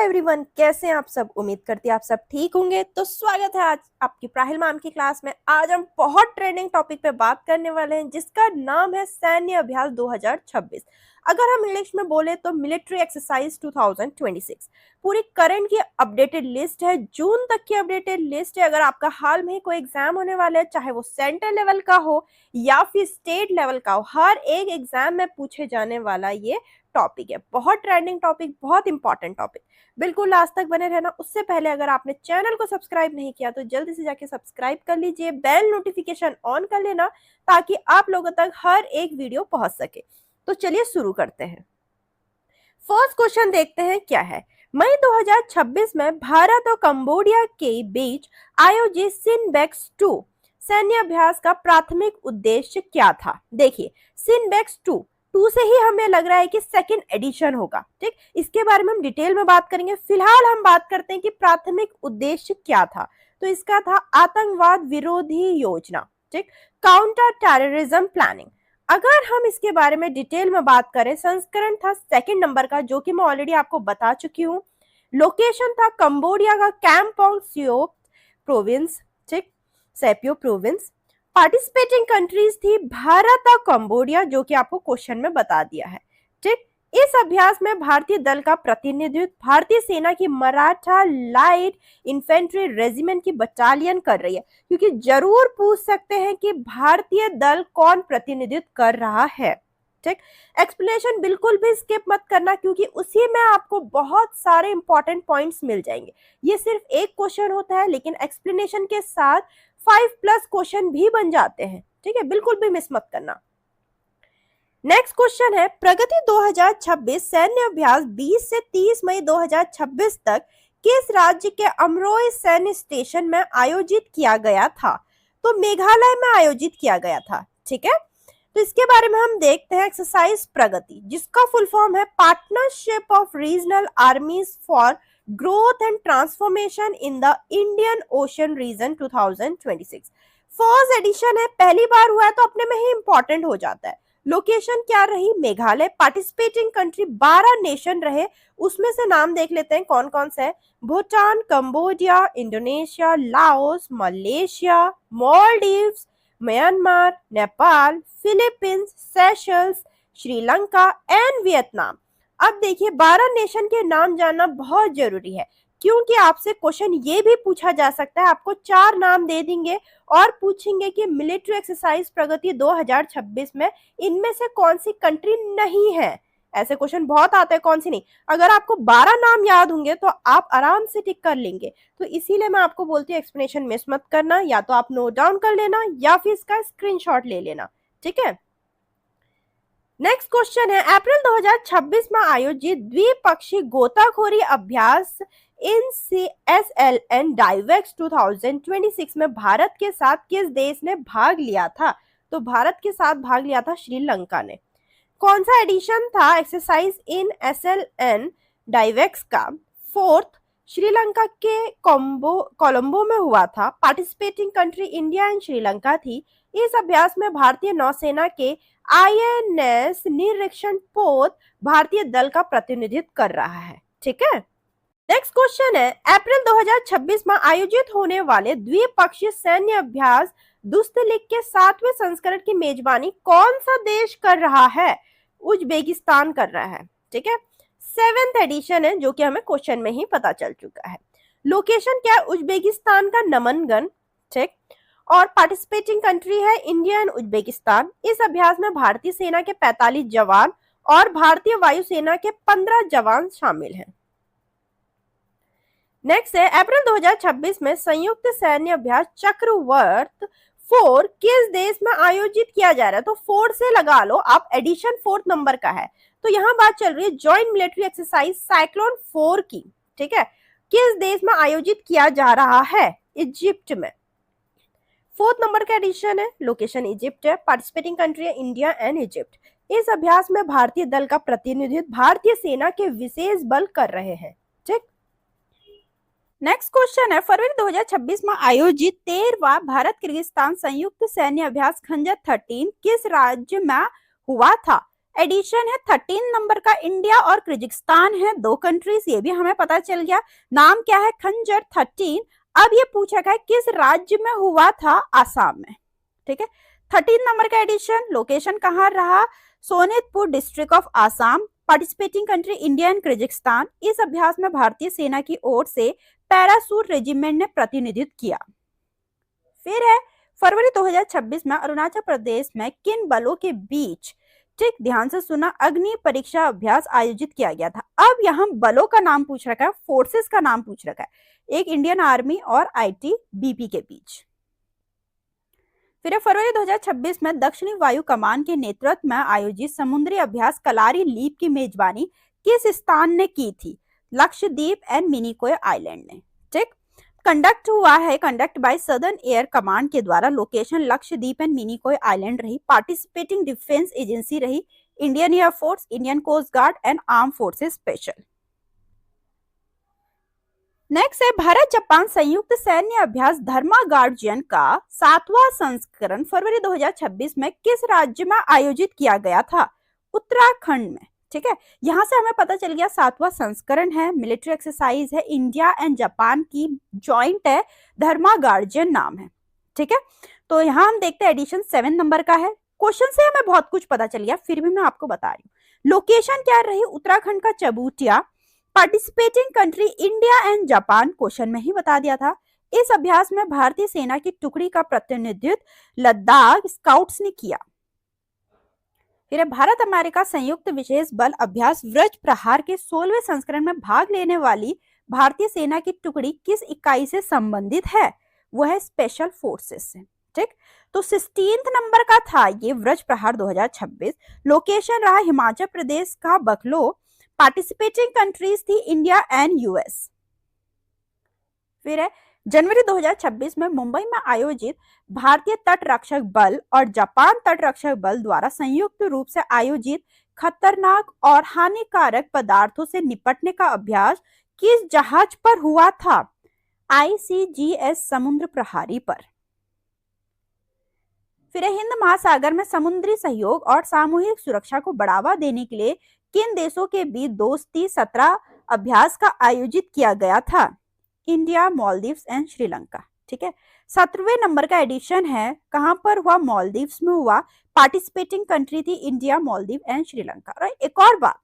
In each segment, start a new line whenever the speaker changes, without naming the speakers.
Everyone, कैसे हैं आप सब। उम्मीद करती है आप सब ठीक होंगे। तो स्वागत है आज आपकी प्राहिल मैम की क्लास में। आज हम बहुत ट्रेंडिंग टॉपिक पे बात करने वाले हैं जिसका नाम है सैन्य अभ्यास 2026। अगर हम इंग्लिश में बोले तो मिलिट्री एक्सरसाइज 2026। पूरी करंट की अपडेटेड लिस्ट है, जून तक की अपडेटेड लिस्ट है। अगर आपका हाल में ही कोई एग्जाम होने वाला है, चाहे वो सेंट्रल लेवल का हो या फिर स्टेट लेवल का हो, हर एक एग्जाम में पूछे जाने वाला ये टॉपिक है। बहुत ट्रेंडिंग टॉपिक, बहुत इंपॉर्टेंट टॉपिक। बिल्कुल लास्ट तक बने रहना। उससे पहले अगर आपने चैनल को सब्सक्राइब नहीं किया तो जल्दी से जाके सब्सक्राइब कर लीजिए, बेल नोटिफिकेशन ऑन कर लेना ताकि आप लोगों तक हर एक वीडियो पहुंच सके। तो चलिए शुरू करते हैं। फर्स्ट क्वेश्चन देखते हैं क्या है। मई 2026 में भारत और कंबोडिया के बीच आयोजित सिनबेक्स 2 सैन्य अभ्यास का प्राथमिक उद्देश्य क्या था। देखिए, सिनबेक्स 2 से ही हमें लग रहा है कि सेकंड एडिशन होगा। ठीक, इसके बारे में हम डिटेल में बात करेंगे। फिलहाल हम बात करते हैं कि प्राथमिक उद्देश्य क्या था। तो इसका था आतंकवाद विरोधी योजना, ठीक, काउंटर टेररिज्म प्लानिंग। अगर हम इसके बारे में डिटेल में बात करें, संस्करण था सेकंड नंबर का, जो कि मैं ऑलरेडी आपको बता चुकी हूँ। लोकेशन था कंबोडिया का कैम्पोंग सियो प्रोविंस, ठीक, सेपियो प्रोविंस। पार्टिसिपेटिंग कंट्रीज थी भारत और कंबोडिया, जो कि आपको क्वेश्चन में बता दिया है। ठीक, इस अभ्यास में भारतीय दल का प्रतिनिधित्व भारतीय सेना की मराठा लाइट इन्फेंट्री रेजिमेंट की बटालियन कर रही है, क्योंकि जरूर पूछ सकते हैं कि भारतीय दल कौन प्रतिनिधित्व कर रहा है। ठीक, एक्सप्लेनेशन बिल्कुल भी स्किप मत करना, क्योंकि उसी में आपको बहुत सारे इंपॉर्टेंट पॉइंट्स मिल जाएंगे। ये सिर्फ एक क्वेश्चन होता है, लेकिन एक्सप्लेनेशन के साथ 5+ क्वेश्चन भी बन जाते हैं। ठीक है, बिल्कुल भी मिस मत करना। नेक्स्ट क्वेश्चन है, प्रगति 2026 सैन्य अभ्यास 20 से 30 मई 2026 तक किस राज्य के अमरोई सैन्य स्टेशन में आयोजित किया गया था। तो मेघालय में आयोजित किया गया था। ठीक है, तो इसके बारे में हम देखते हैं। एक्सरसाइज प्रगति, जिसका फुल फॉर्म है partnership of regional armies for growth and transformation in the Indian ocean region 2026। First edition है, पहली बार हुआ है, तो अपने में ही इंपॉर्टेंट हो जाता है। लोकेशन क्या रही, मेघालय। पार्टिसिपेटिंग कंट्री 12 नेशन रहे, उसमें से नाम देख लेते हैं कौन कौन से है। Bhutan, Cambodia, Indonesia, Laos, Malaysia, Maldives, Myanmar, Nepal, Philippines, Seychelles, Sri Lanka and Vietnam. अब देखिए, 12 नेशन के नाम जानना बहुत जरूरी है, क्योंकि आपसे क्वेश्चन ये भी पूछा जा सकता है। आपको 4 नाम दे देंगे और पूछेंगे कि मिलिट्री एक्सरसाइज प्रगति 2026 में इनमें से कौन सी कंट्री नहीं है। ऐसे क्वेश्चन बहुत आते हैं, कौन सी नहीं। अगर आपको 12 नाम याद होंगे तो आप आराम से टिक कर लेंगे। तो इसीलिए मैं आपको बोलती हूँ एक्सप्लेनेशन मिस मत करना, या तो आप नोट डाउन कर लेना या फिर इसका स्क्रीनशॉट ले लेना। ठीक है, नेक्स्ट क्वेश्चन है, अप्रैल 2026 में आयोजित द्विपक्षीय गोताखोरी अभ्यास इन CSLN डाइवेक्स 2026 में भारत के साथ किस देश ने भाग लिया था। तो भारत के साथ भाग लिया था श्रीलंका ने। कौन सा एडिशन था एक्सरसाइज इन SLN डाइवेक्स का। फोर्थ, श्रीलंका के कोलंबो में हुआ था। Participating country India and Sri Lanka थी। इस अभ्यास में भारतीय नौसेना के INS निरीक्षण पोत भारतीय दल का प्रतिनिधित्व कर रहा है। ठीक है, नेक्स्ट क्वेश्चन है, अप्रैल 2026 में आयोजित होने वाले द्विपक्षीय सैन्य अभ्यास दुस्तलिक के 7वें संस्करण की मेजबानी कौन सा देश कर रहा है। उज्बेकिस्तान कर रहा है। ठीक है, 7th एडिशन है, जो कि हमें क्वेश्चन में ही पता चल चुका है। लोकेशन क्या है, उज्बेकिस्तान का नमनगन। ठीक, और पार्टिसिपेटिंग कंट्री है इंडिया एंड उज्बेकिस्तान। इस अभ्यास में भारतीय सेना के 45 जवान और भारतीय वायुसेना के 15 जवान शामिल हैं। नेक्स्ट है, अप्रैल 2026 में संयुक्त सैन्य अभ्यास चक्रवर्त 4 किस देश में आयोजित किया जा रहा है। तो 4 से लगा लो आप, एडिशन 4th नंबर का है। तो यहाँ बात चल रही है जॉइंट मिलिट्री एक्सरसाइज साइक्लोन 4 की। ठीक है, किस देश में आयोजित किया जा रहा है, इजिप्ट में। 4th नंबर का एडिशन है, लोकेशन इजिप्ट है। पार्टिसिपेटिंग कंट्री है इंडिया एंड इजिप्ट। इस अभ्यास में भारतीय दल का प्रतिनिधित्व भारतीय सेना के विशेष बल कर रहे हैं। ठीक, नेक्स्ट क्वेश्चन है, फरवरी 2026 में आयोजित 13वां भारत किर्गिस्तान संयुक्त सैन्य अभ्यास खंजर 13 किस राज्य में हुआ था।
एडिशन है 13 नंबर का। इंडिया और किर्गिस्तान है, दो कंट्रीज, ये भी हमें पता चल गया। नाम क्या है? खंजर 13। अब ये पूछा गया किस राज्य में हुआ था? आसाम में। ठीक है, 13 नंबर का एडिशन। लोकेशन कहाँ रहा? Sonitpur district of Assam. Participating country India and Kyrgyzstan. इस अभ्यास में भारतीय सेना की ओर से पैरासूट रेजिमेंट ने प्रतिनिधित्व किया। फिर है फरवरी 2026 में अरुणाचल प्रदेश में किन बलों के बीच, ठीक ध्यान से सुना, अग्नि परीक्षा अभ्यास आयोजित किया गया था। अब यहाँ बलों का नाम पूछ रखा है, फोर्सेस का नाम पूछ रखा है, एक इंडियन आर्मी और आईटीबीपी के बीच। फिर फरवरी 2026 में दक्षिणी वायु कमान के नेतृत्व में आयोजित समुद्री अभ्यास कलारी लीप की मेजबानी किस स्थान ने की थी? लक्षद्वीप एंड मिनिकोय आइलैंड ने। ठीक, कंडक्ट हुआ है, conduct by southern air command के द्वारा। Location Lakshadweep and Minicoy island रही। पार्टिसिपेटिंग डिफेंस एजेंसी रही Indian air force, Indian coast guard and arm forces special. Next है भारत जापान संयुक्त सैन्य अभ्यास धर्मा गार्जियन का 7वां संस्करण फरवरी 2026 में किस राज्य में आयोजित किया गया था? उत्तराखंड में। ठीक है, यहां से हमें पता चल गया 7वां संस्करण है, मिलिट्री एक्सरसाइज है, इंडिया एंड जापान की जॉइंट है, धर्मा गार्जियन नाम है। ठीक है, तो यहाँ हम देखते हैं एडिशन 7 नंबर का है। क्वेश्चन से हमें बहुत कुछ पता चल गया, फिर भी मैं आपको बता रही हूँ। लोकेशन क्या रही? उत्तराखंड का चबूटिया। Participating country India and Japan, question में ही बता दिया था। इस अभ्यास में भारतीय सेना की टुकड़ी का प्रतिनिधित्व लद्दाख स्काउट्स ने किया। फिर भारत अमेरिका संयुक्त विशेष बल अभ्यास वज्र प्रहार के 16वें संस्करण में भाग लेने वाली भारतीय सेना की टुकड़ी किस इकाई से संबंधित है? वह है स्पेशल फोर्सेस से। ठीक, तो 16 नंबर का था ये वज्र प्रहार 2026। लोकेशन रहा हिमाचल प्रदेश का बकलो। पार्टिसिपेटिंग कंट्रीज थी इंडिया एंड यूएस। फिर है जनवरी 2026 में मुंबई में आयोजित भारतीय तट रक्षक बल और जापान तट रक्षक बल द्वारा संयुक्त रूप से आयोजित खतरनाक और हानिकारक पदार्थों से निपटने का अभ्यास किस जहाज पर हुआ था? आईसीजीएस समुद्र प्रहारी पर। फिर हिंद महासागर में समुद्री सहयोग और सामूहिक सुरक्षा को बढ़ावा देने के लिए किन देशों के बीच दोस्ती 17 अभ्यास का आयोजित किया गया था? India, Maldives and Sri Lanka. ठीक है, 17वें नंबर का एडिशन है। कहां पर हुआ? मालदीव्स में हुआ। पार्टिसिपेटिंग कंट्री थी इंडिया, मालदीव एंड श्रीलंका। और एक और बात,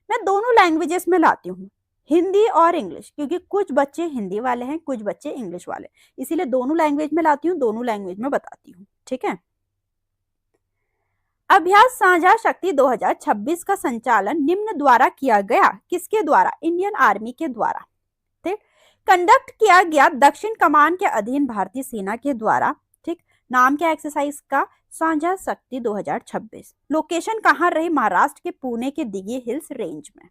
मैं दोनों लैंग्वेजेस में लाती हूँ, हिंदी और इंग्लिश, क्योंकि कुछ बच्चे हिंदी वाले हैं, कुछ बच्चे इंग्लिश वाले, इसीलिए दोनों लैंग्वेज में लाती हूँ, दोनों लैंग्वेज में बताती हूँ। ठीक है, अभ्यास साझा शक्ति 2026 का संचालन निम्न द्वारा किया गया। किसके द्वारा? इंडियन आर्मी के द्वारा। ठीक, कंडक्ट किया गया दक्षिण कमान के अधीन भारतीय सेना के द्वारा। ठीक, नाम क्या एक्सरसाइज का? साझा शक्ति 2026। लोकेशन कहाँ रही? महाराष्ट्र के पुणे के दिघी हिल्स रेंज में।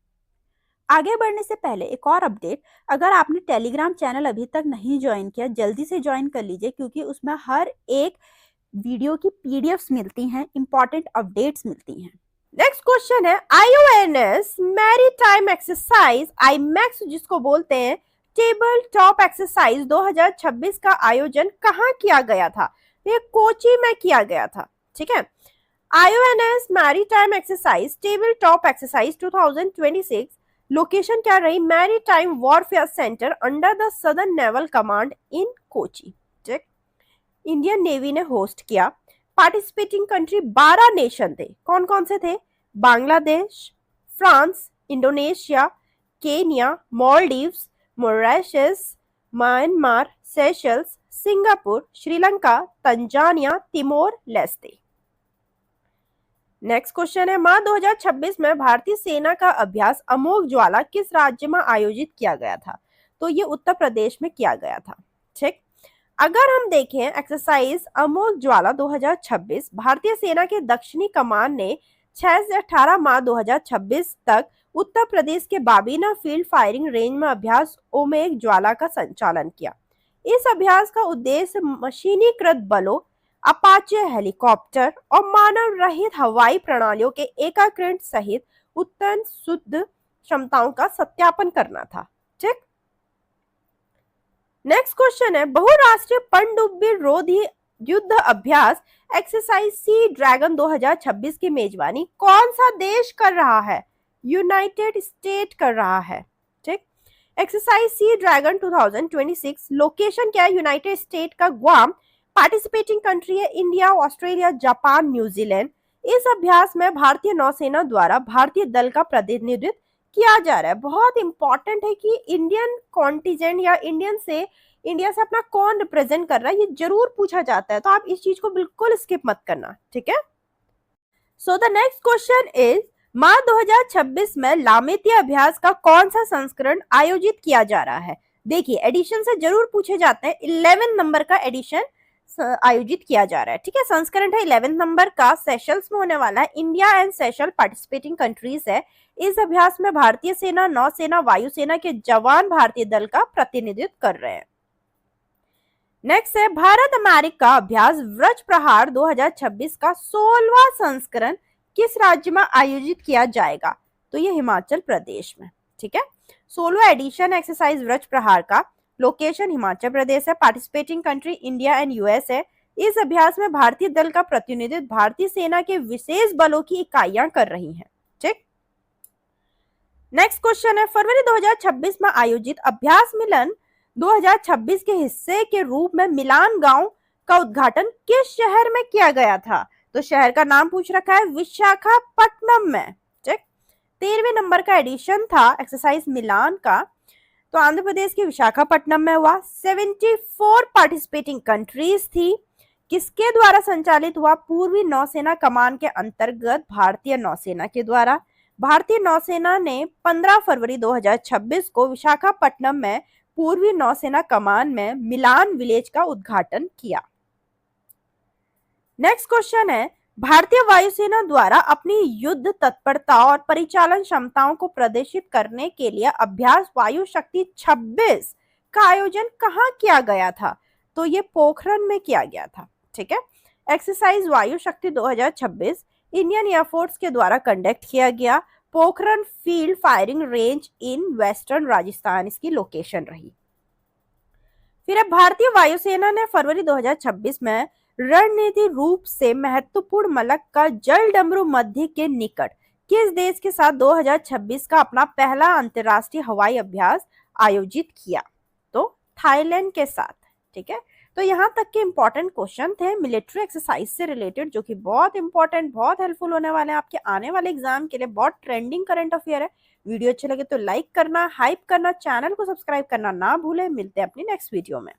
आगे बढ़ने से पहले एक और अपडेट, अगर आपने टेलीग्राम चैनल अभी तक नहीं ज्वाइन किया, जल्दी से ज्वाइन कर लीजिए, क्योंकि उसमें हर एक वीडियो की पीडीएफ्स मिलती हैं, इंपॉर्टेंट अपडेट्स मिलती हैं।
नेक्स्ट क्वेश्चन है आईओएनएस मैरीटाइम एक्सरसाइज आईमैक्स, जिसको बोलते हैं टेबल टॉप एक्सरसाइज 2026 का आयोजन कहाँ किया गया था? ये कोची में किया गया था। ठीक है, आईओएनएस maritime exercise table top exercise 2026 location क्या रही? Maritime warfare centre under the southern naval command in Kochi. ठीक, इंडियन नेवी ने होस्ट किया। पार्टिसिपेटिंग कंट्री 12 नेशन थे। कौन कौन से थे? Bangladesh, France, Indonesia, Kenya, Maldives, Mauritius, Myanmar, Seychelles, Singapore, Sri Lanka, Tanzania, Timor Leste. Next question है मार्च 2026 में भारतीय सेना का अभ्यास अमोघ ज्वाला किस राज्य में आयोजित किया गया था? तो ये उत्तर प्रदेश में किया गया था। ठीक, अगर हम देखें एक्सरसाइज अमोघ ज्वाला 2026, भारतीय सेना के दक्षिणी कमान ने 6 से 18 मार्च 2026 तक उत्तर प्रदेश के बाबीना फील्ड फायरिंग रेंज में अभ्यास ओमेघ ज्वाला का संचालन किया। इस अभ्यास का उद्देश्य मशीनीकृत बलों, अपाचे हेलीकॉप्टर और मानव रहित हवाई प्रणालियों के एकीकरण सहित उत्तम शुद्ध क्षमताओं का सत्यापन करना था। ठीक, नेक्स्ट क्वेश्चन है बहुराष्ट्रीय पनडुब्बी रोधी युद्ध अभ्यास एक्सरसाइज सी ड्रैगन 2026 की मेजबानी कौन सा देश कर रहा है? यूनाइटेड स्टेट कर रहा है। ठीक, एक्सरसाइज सी ड्रैगन 2026 लोकेशन क्या है? यूनाइटेड स्टेट का ग्वाम। पार्टिसिपेटिंग कंट्री है इंडिया, ऑस्ट्रेलिया, जापान, न्यूजीलैंड। इस अभ्यास में भारतीय नौसेना द्वारा भारतीय दल का प्रतिनिधित्व किया जा रहा है। बहुत इंपॉर्टेंट है कि इंडियन कॉन्टिजेंट या इंडिया से अपना कौन रिप्रेजेंट कर रहा है, ये जरूर पूछा जाता है, तो आप इस चीज को बिल्कुल स्किप मत करना। ठीक है, so the next question is March 2026 में लामेतिया अभ्यास का कौन सा संस्करण आयोजित किया जा रहा है? देखिए, एडिशन से जरूर पूछे जाते हैं। 11 नंबर का एडिशन आयोजित किया जा रहा है। ठीक है, संस्करण है 11 नंबर का, सेशल्स में होने वाला है। इंडिया एंड सेशल पार्टिसिपेटिंग कंट्रीज है। इस अभ्यास में भारतीय सेना, नौसेना, वायुसेना के जवान भारतीय दल का प्रतिनिधित्व कर रहे हैं। नेक्स्ट है भारत अमेरिका अभ्यास व्रज प्रहार 2026 का 16वां संस्करण किस राज्य में आयोजित किया जाएगा? तो ये हिमाचल प्रदेश में। ठीक है, 16वां एडिशन एक्सरसाइज व्रज प्रहार का, लोकेशन हिमाचल प्रदेश है। Participating country India and US है। इस अभ्यास में भारतीय दल का प्रतिनिधित्व भारतीय सेना के विशेष बलों की इकाइयां कर रही हैं। ठीक, नेक्स्ट क्वेश्चन है फरवरी 2026 में आयोजित अभ्यास मिलन 2026 के हिस्से के रूप में मिलान गांव का उद्घाटन किस शहर में किया गया था? तो शहर का नाम पूछ रखा है विशाखापट्टनम में। ठीक, 13वें नंबर का एडिशन था एक्सरसाइज मिलान का, तो आंध्र प्रदेश के विशाखापट्टनम में हुआ। 74 पार्टिसिपेटिंग कंट्रीज थी। किसके द्वारा संचालित हुआ? पूर्वी नौसेना कमान के अंतर्गत भारतीय नौसेना के द्वारा। भारतीय नौसेना ने 15 फरवरी 2026 को विशाखापट्टनम में पूर्वी नौसेना कमान में मिलान विलेज का उद्घाटन किया। नेक्स्ट क्वेश्चन है भारतीय वायुसेना द्वारा अपनी युद्ध तत्परता और परिचालन क्षमताओं को प्रदर्शित करने के लिए अभ्यास वायु शक्ति 26 का आयोजन कहाँ किया गया था? तो ये पोखरण में किया गया था। ठीक है, एक्सरसाइज वायु शक्ति 2026 इंडियन एयरफोर्स के द्वारा कंडक्ट किया गया। Pokhran field firing range in western Rajasthan इसकी लोकेशन रही। फिर अब भारतीय वायुसेना ने फरवरी 2026 में रणनीतिक रूप से महत्वपूर्ण मलक का जल डमरू मध्य के निकट किस देश के साथ 2026 का अपना पहला अंतरराष्ट्रीय हवाई अभ्यास आयोजित किया? तो थाईलैंड के साथ। ठीक है, तो यहाँ तक के इंपॉर्टेंट क्वेश्चन थे मिलिट्री एक्सरसाइज से रिलेटेड, जो कि बहुत इंपॉर्टेंट, बहुत हेल्पफुल होने वाले हैं आपके आने वाले एग्जाम के लिए। बहुत ट्रेंडिंग करंट अफेयर है। वीडियो अच्छे लगे तो लाइक करना, हाइप करना, चैनल को सब्सक्राइब करना ना भूलें। मिलते हैं अपनी नेक्स्ट वीडियो में।